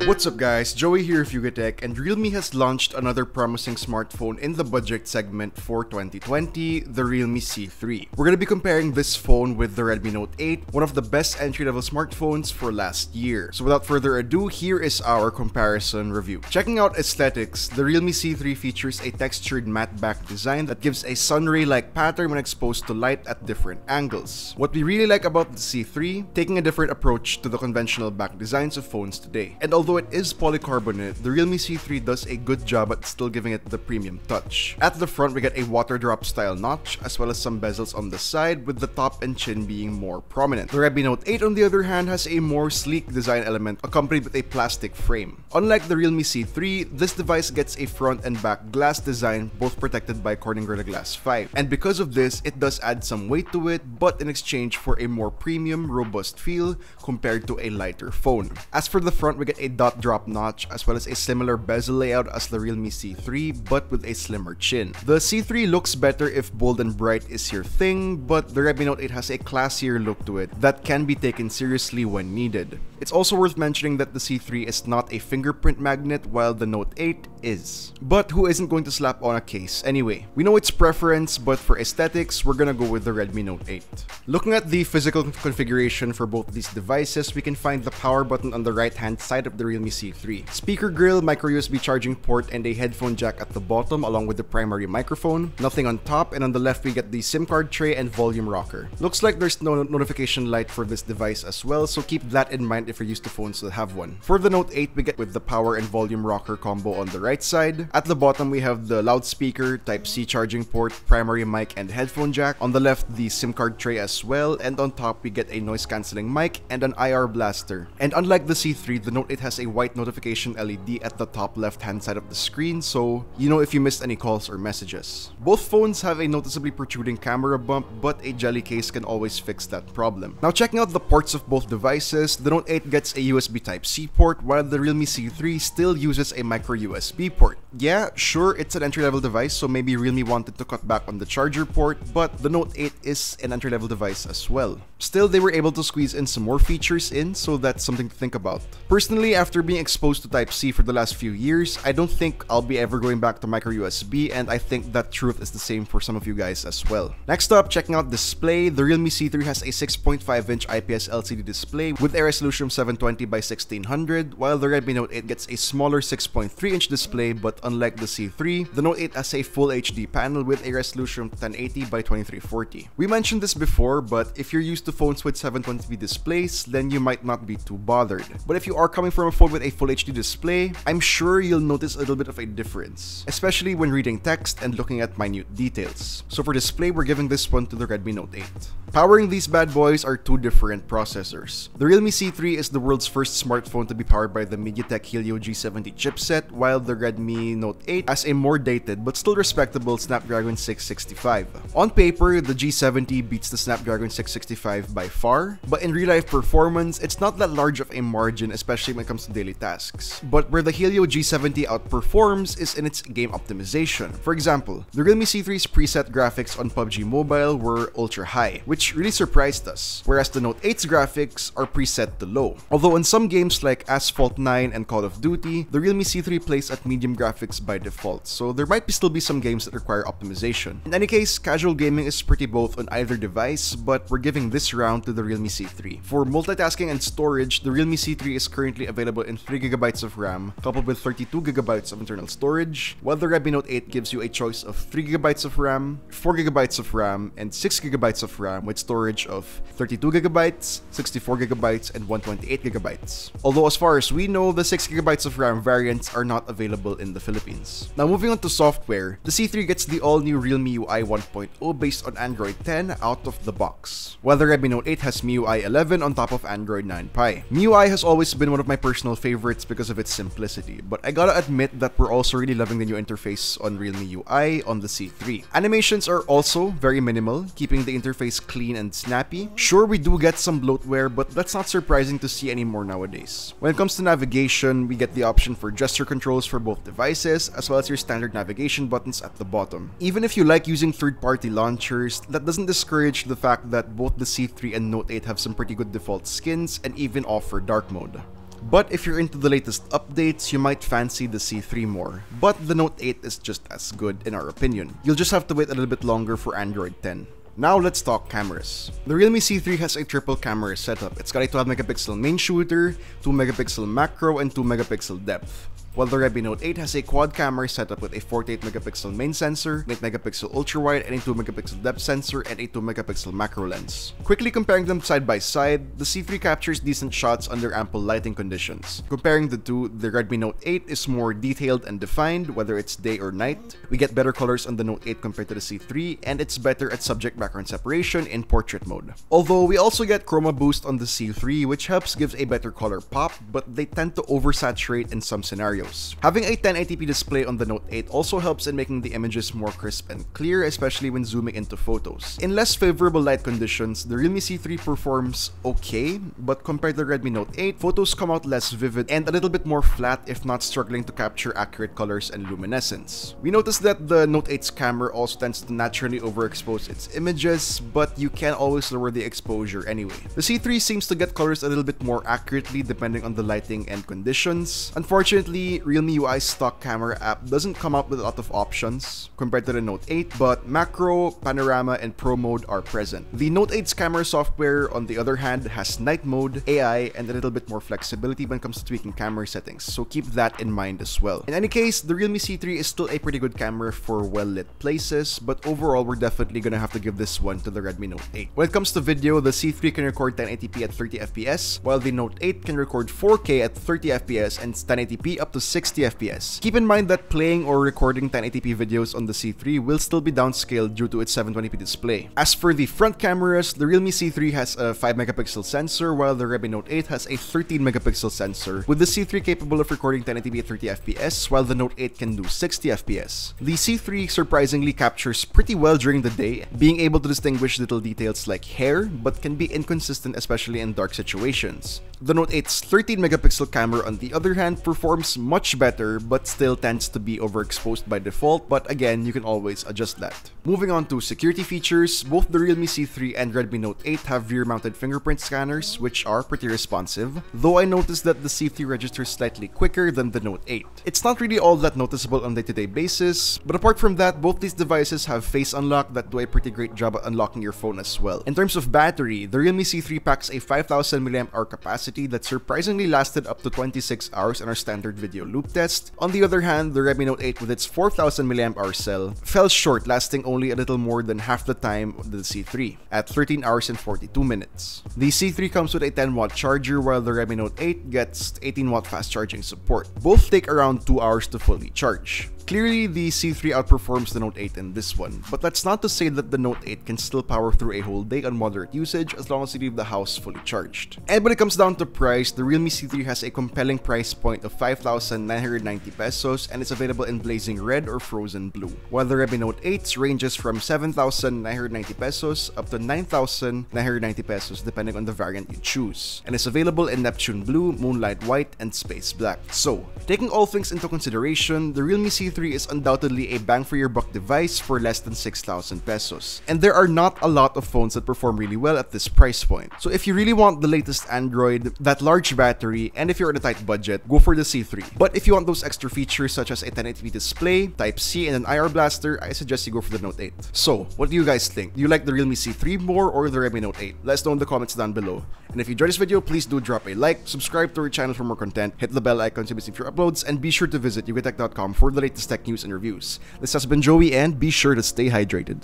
What's up guys, Joey here of Yugatech, and Realme has launched another promising smartphone in the budget segment for 2020, the Realme C3. We're going to be comparing this phone with the Redmi Note 8, one of the best entry-level smartphones for last year. So without further ado, here is our comparison review. Checking out aesthetics, the Realme C3 features a textured matte back design that gives a sunray-like pattern when exposed to light at different angles. What we really like about the C3, taking a different approach to the conventional back designs of phones today. And although it is polycarbonate, the Realme C3 does a good job at still giving it the premium touch. At the front, we get a water drop style notch, as well as some bezels on the side, with the top and chin being more prominent. The Redmi Note 8, on the other hand, has a more sleek design element accompanied with a plastic frame. Unlike the Realme C3, this device gets a front and back glass design, both protected by Corning Gorilla Glass 5. And because of this, it does add some weight to it, but in exchange for a more premium, robust feel compared to a lighter phone. As for the front, we get a dot drop notch, as well as a similar bezel layout as the Realme C3, but with a slimmer chin. The C3 looks better if bold and bright is your thing, but the Redmi Note 8 has a classier look to it that can be taken seriously when needed. It's also worth mentioning that the C3 is not a fingerprint magnet, while the Note 8 is. But who isn't going to slap on a case anyway? We know it's preference, but for aesthetics, we're gonna go with the Redmi Note 8. Looking at the physical configuration for both these devices, we can find the power button on the right-hand side of the Realme C3. Speaker grill, micro USB charging port, and a headphone jack at the bottom along with the primary microphone. Nothing on top, and on the left we get the SIM card tray and volume rocker. Looks like there's no notification light for this device as well, so keep that in mind if you're used to phones that have one. For the Note 8, we get with the power and volume rocker combo on the right side. At the bottom we have the loudspeaker, Type-C charging port, primary mic, and headphone jack. On the left, the SIM card tray as well, and on top we get a noise cancelling mic and an IR blaster. And unlike the C3, the Note 8 has a white notification LED at the top left-hand side of the screen, so you know if you missed any calls or messages. Both phones have a noticeably protruding camera bump, but a jelly case can always fix that problem. Now checking out the ports of both devices, the Note 8 gets a USB Type-C port, while the Realme C3 still uses a micro USB port. Yeah, sure, it's an entry-level device, so maybe Realme wanted to cut back on the charger port, but the Note 8 is an entry-level device as well. Still, they were able to squeeze in some more features in, so that's something to think about. Personally, after being exposed to Type-C for the last few years, I don't think I'll be ever going back to micro USB, and I think that truth is the same for some of you guys as well. Next up, checking out display, the Realme C3 has a 6.5-inch IPS LCD display with a resolution of 720 by 1600, while the Redmi Note 8 gets a smaller 6.3-inch display, but unlike the C3, the Note 8 has a full HD panel with a resolution of 1080 by 2340. We mentioned this before, but if you're used to phones with 720p displays, then you might not be too bothered. But if you are coming from a phone with a full HD display, I'm sure you'll notice a little bit of a difference, especially when reading text and looking at minute details. So for display, we're giving this one to the Redmi Note 8. Powering these bad boys are two different processors. The Realme C3 is the world's first smartphone to be powered by the MediaTek Helio G70 chipset, while the Redmi Note 8 has a more dated but still respectable Snapdragon 665. On paper, the G70 beats the Snapdragon 665 by far, but in real-life performance, it's not that large of a margin, especially when it comes to daily tasks. But where the Helio G70 outperforms is in its game optimization. For example, the Realme C3's preset graphics on PUBG Mobile were ultra high, which really surprised us, whereas the Note 8's graphics are preset to low. Although in some games like Asphalt 9 and Call of Duty, the Realme C3 plays at medium graphics by default, so there might still be some games that require optimization. In any case, casual gaming is pretty both on either device, but we're giving this round to the Realme C3. For multitasking and storage, the Realme C3 is currently available in 3GB of RAM, coupled with 32GB of internal storage, while the Redmi Note 8 gives you a choice of 3GB of RAM, 4GB of RAM, and 6GB of RAM with storage of 32GB, 64GB, and 128GB. Although as far as we know, the 6GB of RAM variants are not available in the Philippines. Now moving on to software, the C3 gets the all-new Realme UI 1.0 based on Android 10 out of the box, while the Redmi Note 8 has MIUI 11 on top of Android 9 Pie. MIUI has always been one of my personal favorites because of its simplicity, but I gotta admit that we're also really loving the new interface on Realme UI on the C3. Animations are also very minimal, keeping the interface clean and snappy. Sure, we do get some bloatware, but that's not surprising to see anymore nowadays. When it comes to navigation, we get the option for gesture controls for both devices, as well as your standard navigation buttons at the bottom. Even if you like using third-party launchers, that doesn't discourage the fact that both the C3 and Note 8 have some pretty good default skins and even offer dark mode. But if you're into the latest updates, you might fancy the C3 more. But the Note 8 is just as good in our opinion. You'll just have to wait a little bit longer for Android 10. Now let's talk cameras. The Realme C3 has a triple camera setup. It's got a 12 megapixel main shooter, 2 megapixel macro, and 2 megapixel depth. While the Redmi Note 8 has a quad camera setup with a 48 megapixel main sensor, 8 megapixel ultra-wide, and a 2 megapixel depth sensor, and a 2 megapixel macro lens. Quickly comparing them side by side, the C3 captures decent shots under ample lighting conditions. Comparing the two, the Redmi Note 8 is more detailed and defined, whether it's day or night. We get better colors on the Note 8 compared to the C3, and it's better at subject background separation in portrait mode. Although we also get chroma boost on the C3, which helps give a better color pop, but they tend to oversaturate in some scenarios. Having a 1080p display on the Note 8 also helps in making the images more crisp and clear, especially when zooming into photos. In less favorable light conditions, the Realme C3 performs okay, but compared to the Redmi Note 8, photos come out less vivid and a little bit more flat, if not struggling to capture accurate colors and luminescence. We noticed that the Note 8's camera also tends to naturally overexpose its images, but you can always lower the exposure anyway. The C3 seems to get colors a little bit more accurately depending on the lighting and conditions. Unfortunately, Realme UI's stock camera app doesn't come out with a lot of options compared to the Note 8, but macro, panorama, and pro mode are present. The Note 8's camera software, on the other hand, has night mode, AI, and a little bit more flexibility when it comes to tweaking camera settings, so keep that in mind as well. In any case, the Realme C3 is still a pretty good camera for well-lit places, but overall, we're definitely gonna have to give this one to the Redmi Note 8. When it comes to video, the C3 can record 1080p at 30 FPS, while the Note 8 can record 4K at 30 FPS and 1080p up to 60 FPS. Keep in mind that playing or recording 1080p videos on the C3 will still be downscaled due to its 720p display. As for the front cameras, the Realme C3 has a 5 megapixel sensor, while the Redmi Note 8 has a 13 megapixel sensor, with the C3 capable of recording 1080p at 30 FPS, while the Note 8 can do 60 FPS. The C3 surprisingly captures pretty well during the day, being able to distinguish little details like hair, but can be inconsistent especially in dark situations. The Note 8's 13 megapixel camera, on the other hand, performs much better, but still tends to be overexposed by default, but again, you can always adjust that. Moving on to security features, both the Realme C3 and Redmi Note 8 have rear-mounted fingerprint scanners, which are pretty responsive, though I noticed that the C3 registers slightly quicker than the Note 8. It's not really all that noticeable on a day-to-day basis, but apart from that, both these devices have face unlock that do a pretty great job at unlocking your phone as well. In terms of battery, the Realme C3 packs a 5000 mAh capacity that surprisingly lasted up to 26 hours in our standard video loop test. On the other hand, the Redmi Note 8 with its 4000 mAh cell fell short, lasting only a little more than half the time of the C3 at 13 hours and 42 minutes. The C3 comes with a 10-watt charger, while the Redmi Note 8 gets 18-watt fast charging support. Both take around 2 hours to fully charge. Clearly, the C3 outperforms the Note 8 in this one, but that's not to say that the Note 8 can still power through a whole day on moderate usage as long as you leave the house fully charged. And when it comes down to price, the Realme C3 has a compelling price point of 5,990 pesos and is available in blazing red or frozen blue, while the Redmi Note 8 ranges from 7,990 pesos up to 9,990 pesos depending on the variant you choose, and is available in Neptune Blue, Moonlight White, and Space Black. So, taking all things into consideration, the Realme C3 is undoubtedly a bang for your buck device for less than 6,000 pesos. And there are not a lot of phones that perform really well at this price point. So if you really want the latest Android, that large battery, and if you're on a tight budget, go for the C3. But if you want those extra features such as a 1080p display, Type-C, and an IR blaster, I suggest you go for the Note 8. So, what do you guys think? Do you like the Realme C3 more or the Redmi Note 8? Let us know in the comments down below. And if you enjoyed this video, please do drop a like, subscribe to our channel for more content, hit the bell icon to receive future uploads, and be sure to visit yugatech.com for the latest tech news and reviews. This has been Joey, and be sure to stay hydrated.